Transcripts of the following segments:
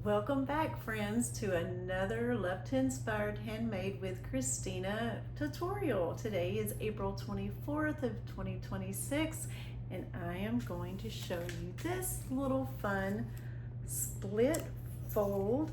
Welcome back, friends, to another Love to Inspired Handmade with Christina tutorial. Today is April 24th of 2026, and I am going to show you this little fun split fold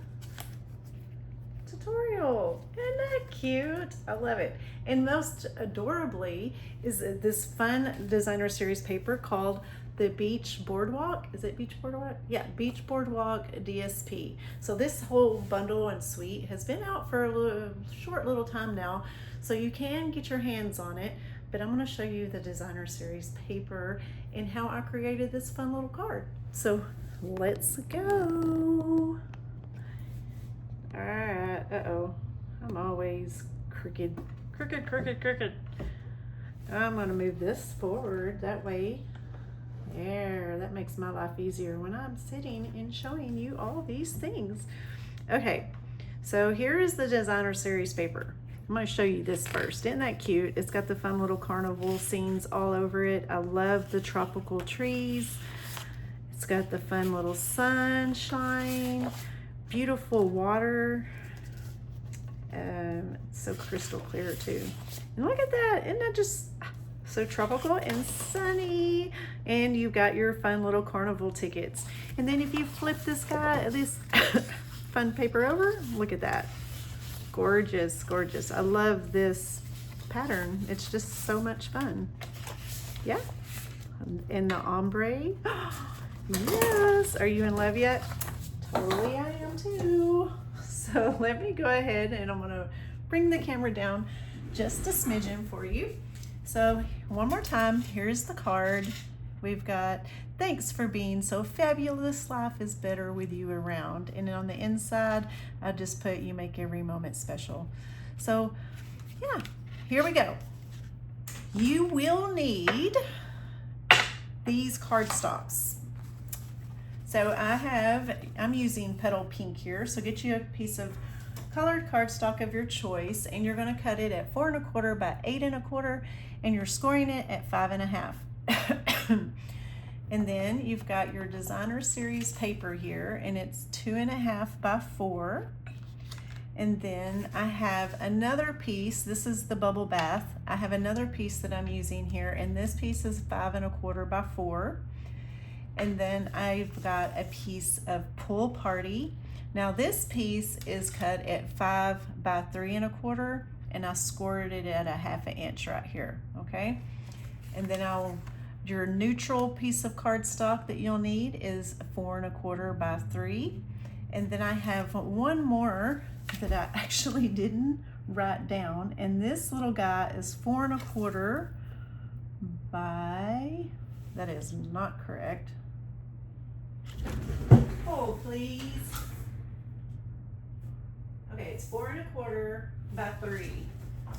tutorial. Isn't that cute? I love it. And most adorably is this fun designer series paper called the Beach Boardwalk. Is it Beach Boardwalk? Yeah, Beach Boardwalk DSP. So this whole bundle and suite has been out for a short little time now, so you can get your hands on it, but I'm going to show you the designer series paper and how I created this fun little card. So let's go. All right, uh-oh, I'm always crooked. I'm gonna move this forward, that way. There, that makes my life easier when I'm sitting and showing you all these things. Okay, so here is the designer series paper. I'm gonna show you this first. Isn't that cute? It's got the fun little carnival scenes all over it. I love the tropical trees. It's got the fun little sunshine, beautiful water. It's so crystal clear too. And look at that, isn't that just so tropical and sunny? And you've got your fun little carnival tickets. And then if you flip this fun paper over, look at that. Gorgeous, gorgeous. I love this pattern. It's just so much fun. Yeah. And the ombre. Yes. Are you in love yet? Totally, I am too. So let me go ahead and I'm gonna bring the camera down just a smidgen for you. So one more time, here's the card. We've got, thanks for being so fabulous, life is better with you around. And on the inside, I just put, you make every moment special. So yeah, here we go. You will need these cardstocks. So I'm using Petal Pink here. So get you a piece of colored cardstock of your choice, and you're gonna cut it at 4 1/4 by 8 1/4, and you're scoring it at 5 1/2. And then you've got your designer series paper here, and it's 2 1/2 by 4. And then I have another piece. This is the bubble bath. I have another piece that I'm using here, and this piece is 5 1/4 by 4. And then I've got a piece of Pool Party. Now this piece is cut at 5 by 3 1/4, and I scored it at a 1/2 inch right here, okay? And then your neutral piece of cardstock that you'll need is 4 1/4 by 3. And then I have one more that I actually didn't write down, and this little guy is 4 1/4 by, that is not correct. Hold please. Okay, it's 4 1/4 by 3.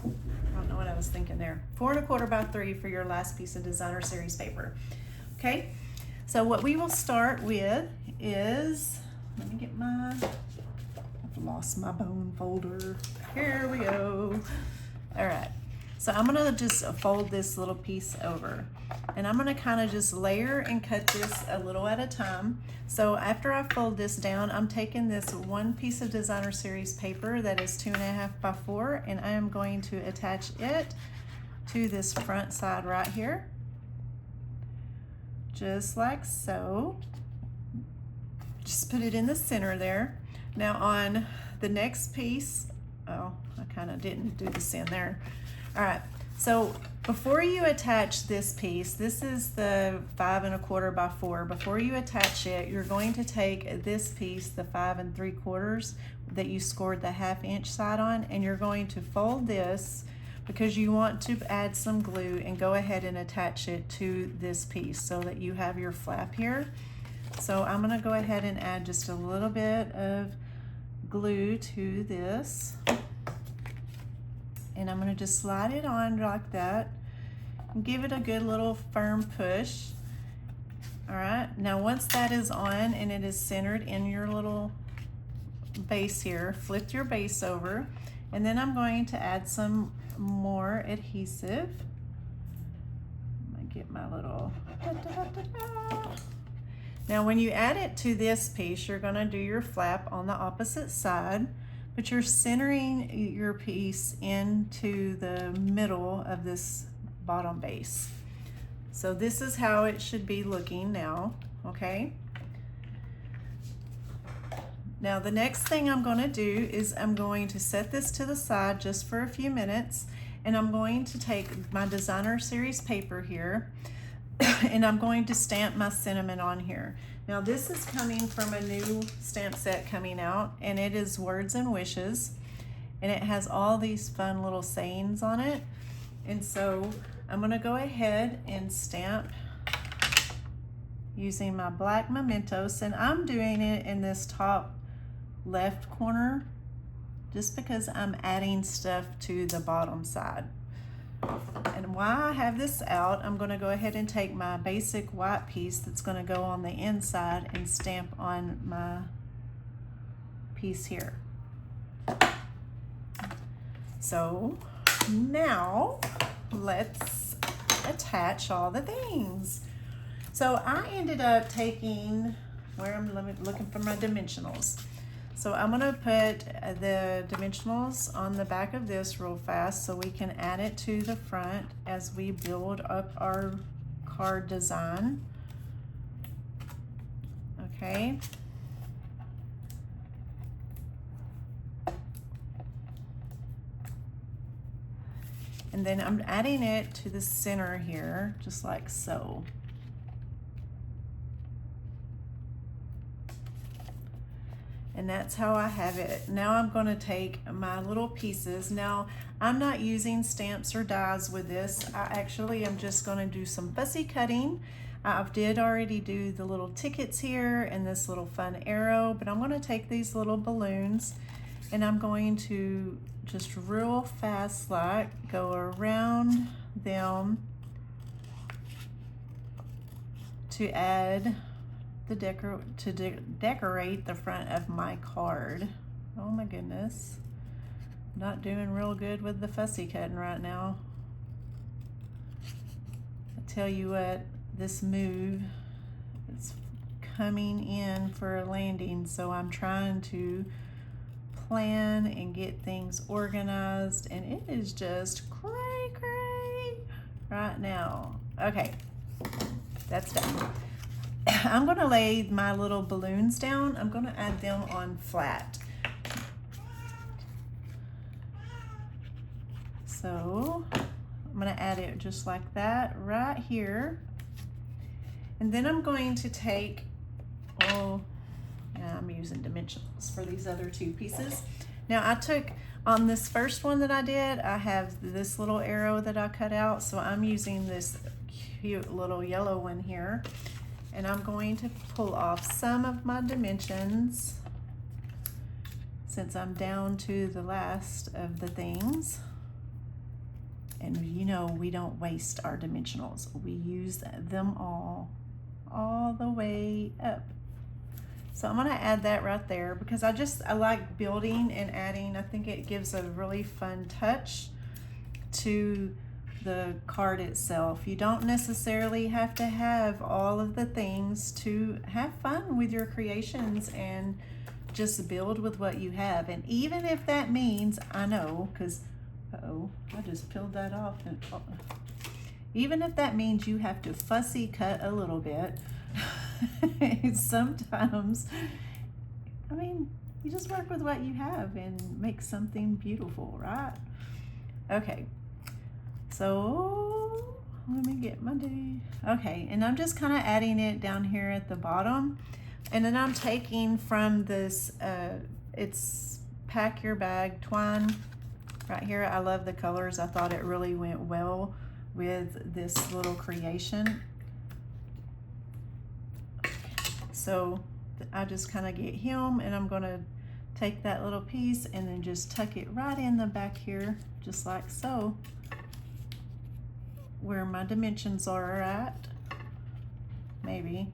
I don't know what I was thinking there. 4 1/4 by 3 for your last piece of designer series paper. Okay, so what we will start with is, let me get I've lost my bone folder. Here we go. All right, so I'm gonna just fold this little piece over, and I'm gonna kind of just layer and cut this a little at a time. So after I fold this down, I'm taking this one piece of designer series paper that is 2 1/2 by 4, and I am going to attach it to this front side right here, just like so. Just put it in the center there. Now on the next piece, oh, I kind of didn't do this in there. All right, so before you attach this piece, this is the 5 1/4 by 4. Before you attach it, you're going to take this piece, the 5 3/4 that you scored the 1/2 inch side on, and you're going to fold this because you want to add some glue, and go ahead and attach it to this piece so that you have your flap here. So I'm gonna go ahead and add just a little bit of glue to this. And I'm gonna just slide it on like that and give it a good little firm push. All right, now once that is on and it is centered in your little base here, flip your base over, and then I'm going to add some more adhesive. I'm gonna get my little, Now when you add it to this piece, you're going to do your flap on the opposite side, but you're centering your piece into the middle of this bottom base. So this is how it should be looking now, okay? Now the next thing I'm going to do is I'm going to set this to the side just for a few minutes, and I'm going to take my designer series paper here and I'm going to stamp my cinnamon on here. Now this is coming from a new stamp set coming out, and it is Words and Wishes, and it has all these fun little sayings on it. And so I'm going to go ahead and stamp using my black Mementos, and I'm doing it in this top left corner just because I'm adding stuff to the bottom side. And while I have this out, I'm going to go ahead and take my basic white piece that's going to go on the inside and stamp on my piece here. So now let's attach all the things. So I ended up taking, where I'm looking for my dimensionals. So I'm gonna put the dimensionals on the back of this real fast so we can add it to the front as we build up our card design. Okay. And then I'm adding it to the center here, just like so. And that's how I have it. Now I'm going to take my little pieces. Now I'm not using stamps or dies with this. I actually am just going to do some fussy cutting. I did already do the little tickets here and this little fun arrow, but I'm going to take these little balloons and I'm going to just real fast like go around them to add the decorate the front of my card. Oh my goodness, not doing real good with the fussy cutting right now. I tell you what, this move is coming in for a landing, so I'm trying to plan and get things organized, and it is just cray right now. Okay, that's done. I'm going to lay my little balloons down. I'm going to add them on flat. So I'm going to add it just like that right here. And then I'm going to take, I'm using dimensionals for these other two pieces. Now I took, on this first one that I did, I have this little arrow that I cut out. So I'm using this cute little yellow one here. And I'm going to pull off some of my dimensions since I'm down to the last of the things. And you know, we don't waste our dimensionals. We use them all the way up. So I'm gonna add that right there because I like building and adding. I think it gives a really fun touch to the card itself. You don't necessarily have to have all of the things to have fun with your creations and just build with what you have. And even if that means, I know, because I just peeled that off, and even if that means you have to fussy cut a little bit, sometimes, I mean, you just work with what you have and make something beautiful, right? Okay. So let me get my okay, and I'm just kind of adding it down here at the bottom, and then I'm taking from this it's Pack Your Bag twine right here. I love the colors. I thought it really went well with this little creation. So I just kind of get him, and I'm going to take that little piece and then just tuck it right in the back here, just like so, where my dimensions are at. Maybe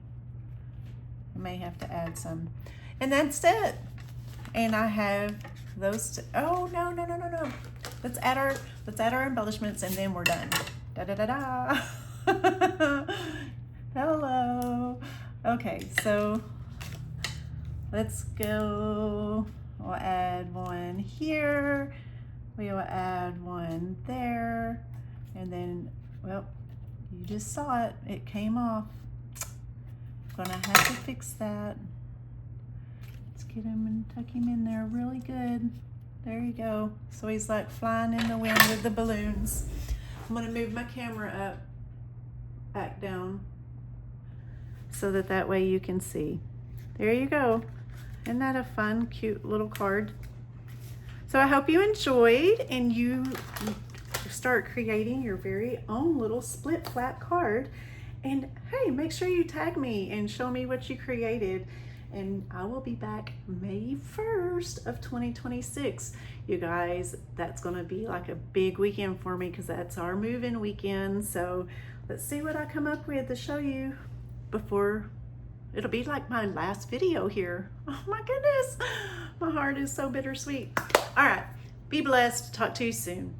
I may have to add some, and that's it. And I have those oh no, let's add our embellishments and then we're done. Da da da da. Hello. Okay, so let's go. We'll add one here. We'll add one there. And then, well, you just saw it. It came off. Gonna have to fix that. Let's get him and tuck him in there really good. There you go. So he's like flying in the wind with the balloons. I'm gonna move my camera up, back down, so that way you can see. There you go. Isn't that a fun, cute little card? So I hope you enjoyed and you start creating your very own little split flat card. And hey, make sure you tag me and show me what you created. And I will be back May 1st of 2026. You guys, that's gonna be like a big weekend for me because that's our move-in weekend. So let's see what I come up with to show you before, it'll be like my last video here. Oh my goodness, my heart is so bittersweet. All right, be blessed, talk to you soon.